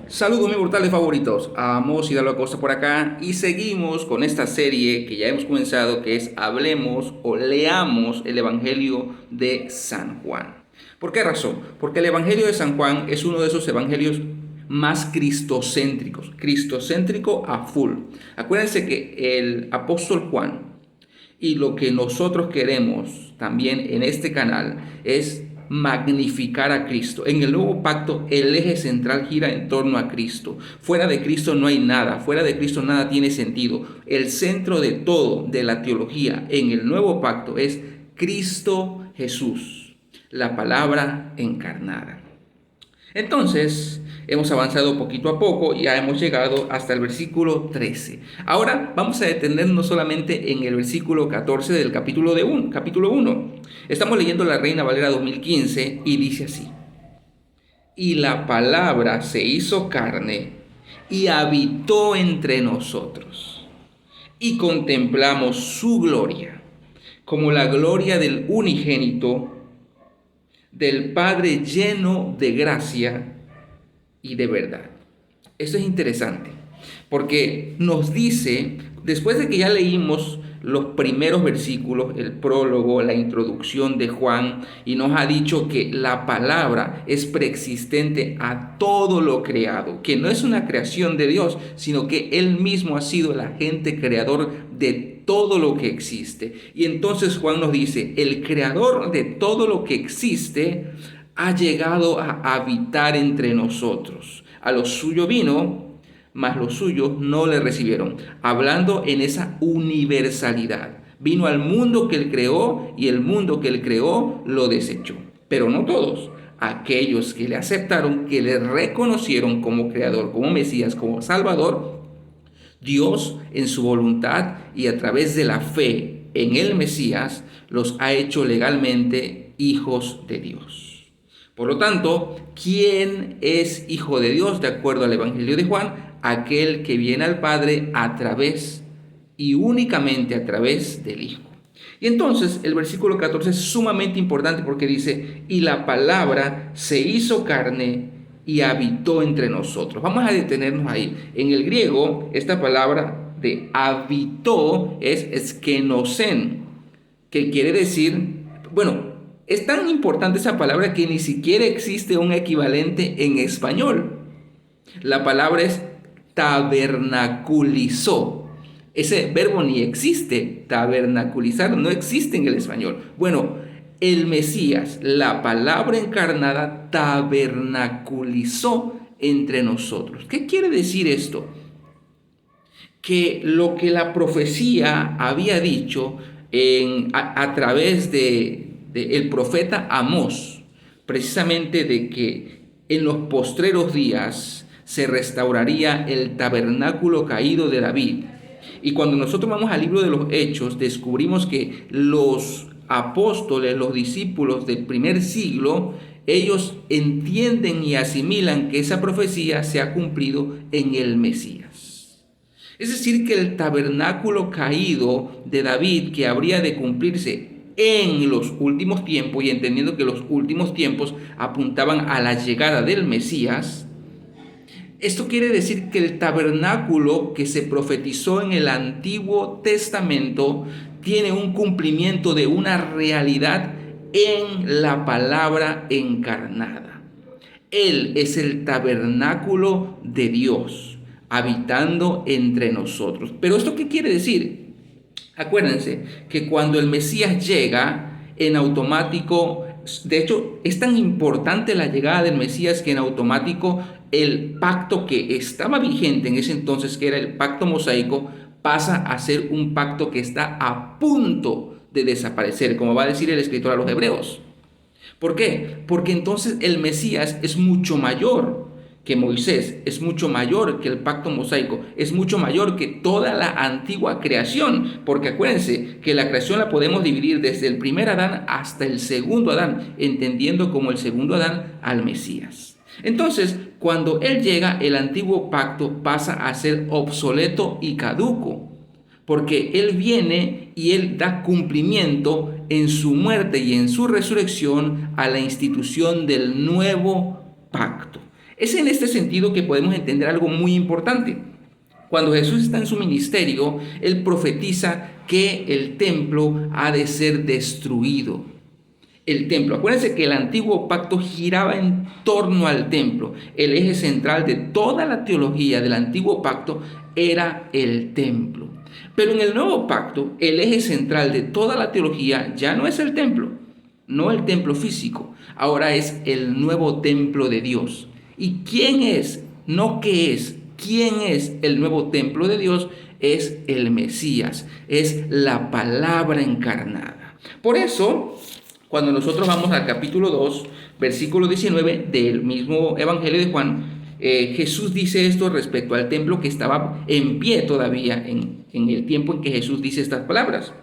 Saludos mis mortales favoritos, Amos y Dalo Acosta por acá y seguimos con esta serie que ya hemos comenzado que es Hablemos o Leamos el Evangelio de San Juan. ¿Por qué razón? Porque el Evangelio de San Juan es uno de esos evangelios más cristocéntricos, cristocéntrico a full. Acuérdense que el apóstol Juan y lo que nosotros queremos también en este canal es magnificar a Cristo. En el nuevo pacto el eje central gira en torno a Cristo. Fuera de Cristo no hay nada, fuera de Cristo nada tiene sentido. El centro de todo, de la teología en el nuevo pacto es Cristo Jesús, la palabra encarnada. Entonces, hemos avanzado poquito a poco y ya hemos llegado hasta el versículo 13. Ahora vamos a detenernos solamente en el versículo 14 del capítulo 1. Estamos leyendo la Reina Valera 2015 y dice así: Y la palabra se hizo carne y habitó entre nosotros, y contemplamos su gloria, como la gloria del unigénito del Padre, lleno de gracia y de verdad. Esto es interesante porque nos dice, después de que ya leímos los primeros versículos, el prólogo, la introducción de Juan, y nos ha dicho que la palabra es preexistente a todo lo creado, que no es una creación de Dios, sino que Él mismo ha sido el agente creador de todo lo que existe. Y entonces Juan nos dice, el creador de todo lo que existe ha llegado a habitar entre nosotros. A lo suyo vino, mas los suyos no le recibieron. Hablando en esa universalidad. Vino al mundo que él creó y el mundo que él creó lo desechó. Pero no todos. Aquellos que le aceptaron, que le reconocieron como creador, como Mesías, como Salvador, Dios en su voluntad y a través de la fe en el Mesías los ha hecho legalmente hijos de Dios. Por lo tanto, ¿quién es hijo de Dios de acuerdo al Evangelio de Juan? Aquel que viene al Padre a través y únicamente a través del Hijo. Y entonces el versículo 14 es sumamente importante porque dice, y la palabra se hizo carne y habitó entre nosotros. Vamos a detenernos ahí. En el griego, esta palabra de habitó es skenosen, que quiere decir, bueno, es tan importante esa palabra que ni siquiera existe un equivalente en español. La palabra es tabernaculizó. Ese verbo ni existe, tabernaculizar, no existe en el español. Bueno, el Mesías, la palabra encarnada, tabernaculizó entre nosotros. ¿Qué quiere decir esto? Que lo que la profecía había dicho a través de el profeta Amós, precisamente de que en los postreros días se restauraría el tabernáculo caído de David. Y cuando nosotros vamos al libro de los Hechos, descubrimos que los apóstoles, los discípulos del primer siglo, ellos entienden y asimilan que esa profecía se ha cumplido en el Mesías. Es decir, que el tabernáculo caído de David, que habría de cumplirse en los últimos tiempos, y entendiendo que los últimos tiempos apuntaban a la llegada del Mesías, esto quiere decir que el tabernáculo que se profetizó en el Antiguo Testamento tiene un cumplimiento de una realidad en la palabra encarnada. Él es el tabernáculo de Dios, habitando entre nosotros. Pero ¿esto qué quiere decir? Acuérdense que cuando el Mesías llega, en automático, de hecho, es tan importante la llegada del Mesías que en automático el pacto que estaba vigente en ese entonces, que era el pacto mosaico, pasa a ser un pacto que está a punto de desaparecer, como va a decir el escritor a los Hebreos. ¿Por qué? Porque entonces el Mesías es mucho mayor que Moisés, es mucho mayor que el pacto mosaico, es mucho mayor que toda la antigua creación, porque acuérdense que la creación la podemos dividir desde el primer Adán hasta el segundo Adán, entendiendo como el segundo Adán al Mesías. Entonces, cuando Él llega, el antiguo pacto pasa a ser obsoleto y caduco, porque Él viene y Él da cumplimiento en su muerte y en su resurrección a la institución del nuevo pacto. Es en este sentido que podemos entender algo muy importante. Cuando Jesús está en su ministerio, Él profetiza que el templo ha de ser destruido. El templo, acuérdense que el antiguo pacto giraba en torno al templo. El eje central de toda la teología del antiguo pacto era el templo. Pero en el nuevo pacto, el eje central de toda la teología ya no es el templo, no el templo físico. Ahora es el nuevo templo de Dios. ¿Y quién es? No qué es. ¿Quién es el nuevo templo de Dios? Es el Mesías, es la palabra encarnada. Por eso, cuando nosotros vamos al capítulo 2, versículo 19 del mismo Evangelio de Juan, Jesús dice esto respecto al templo que estaba en pie todavía en el tiempo en que Jesús dice estas palabras.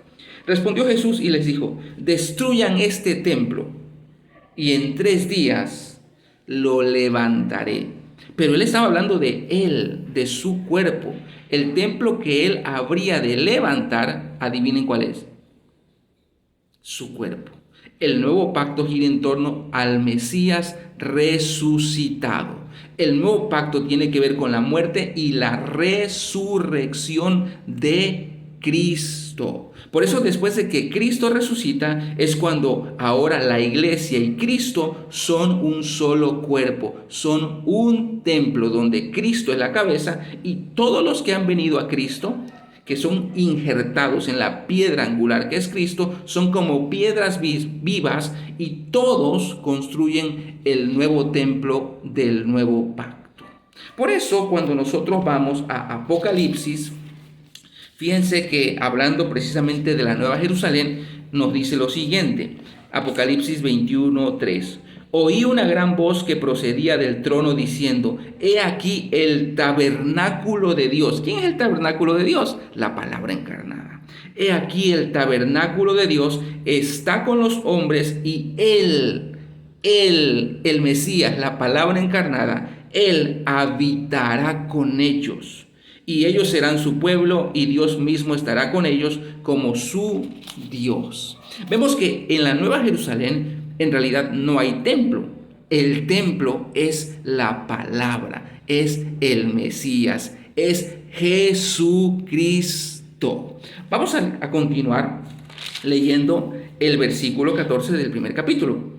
Respondió Jesús y les dijo: destruyan este templo y en 3 días lo levantaré. Pero él estaba hablando de él, de su cuerpo. El templo que él habría de levantar, adivinen cuál es. Su cuerpo. El nuevo pacto gira en torno al Mesías resucitado. El nuevo pacto tiene que ver con la muerte y la resurrección de Cristo. Por eso, después de que Cristo resucita, es cuando ahora la iglesia y Cristo son un solo cuerpo, son un templo donde Cristo es la cabeza y todos los que han venido a Cristo, que son injertados en la piedra angular que es Cristo, son como piedras vivas y todos construyen el nuevo templo del nuevo pacto. Por eso, cuando nosotros vamos a Apocalipsis, fíjense que hablando precisamente de la Nueva Jerusalén, nos dice lo siguiente, Apocalipsis 21:3. Oí una gran voz que procedía del trono diciendo: he aquí el tabernáculo de Dios. ¿Quién es el tabernáculo de Dios? La palabra encarnada. He aquí el tabernáculo de Dios está con los hombres y Él, el Mesías, la palabra encarnada, Él habitará con ellos. Y ellos serán su pueblo y Dios mismo estará con ellos como su Dios. Vemos que en la Nueva Jerusalén en realidad no hay templo. El templo es la palabra, es el Mesías, es Jesucristo. Vamos a continuar leyendo el versículo 14 del primer capítulo.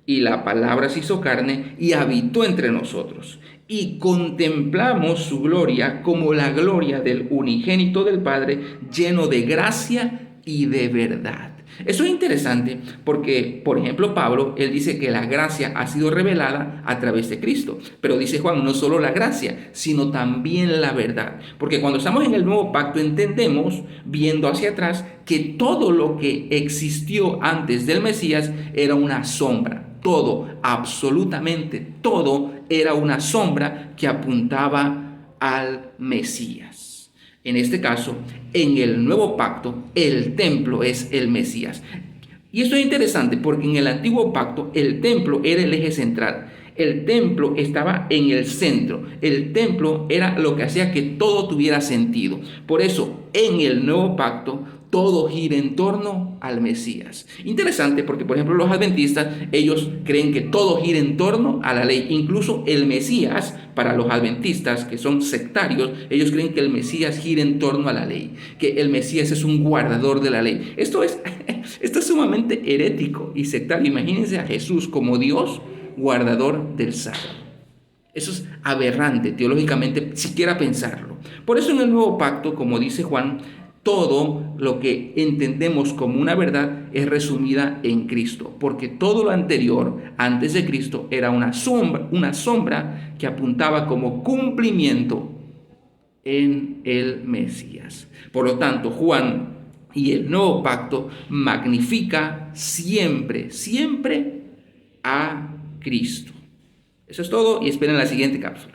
Y la palabra se hizo carne y habitó entre nosotros. Y contemplamos su gloria como la gloria del unigénito del Padre, lleno de gracia y de verdad. Eso es interesante porque, por ejemplo, Pablo, él dice que la gracia ha sido revelada a través de Cristo. Pero dice Juan, no solo la gracia, sino también la verdad. Porque cuando estamos en el nuevo pacto entendemos, viendo hacia atrás, que todo lo que existió antes del Mesías era una sombra. Todo, absolutamente todo, era una sombra que apuntaba al Mesías. En este caso, en el nuevo pacto, el templo es el Mesías. Y esto es interesante porque en el antiguo pacto el templo era el eje central. El templo estaba en el centro. El templo era lo que hacía que todo tuviera sentido. Por eso, en el nuevo pacto, todo gira en torno al Mesías. Interesante porque, por ejemplo, los adventistas, ellos creen que todo gira en torno a la ley. Incluso el Mesías, para los adventistas, que son sectarios, ellos creen que el Mesías gira en torno a la ley, que el Mesías es un guardador de la ley. Esto es sumamente herético y sectario. Imagínense a Jesús como Dios, guardador del sábado. Eso es aberrante teológicamente, siquiera pensarlo. Por eso en el nuevo pacto, como dice Juan, todo lo que entendemos como una verdad es resumida en Cristo, porque todo lo anterior, antes de Cristo, era una sombra que apuntaba como cumplimiento en el Mesías. Por lo tanto, Juan y el nuevo pacto magnifica siempre a Cristo. Eso es todo y esperen la siguiente cápsula.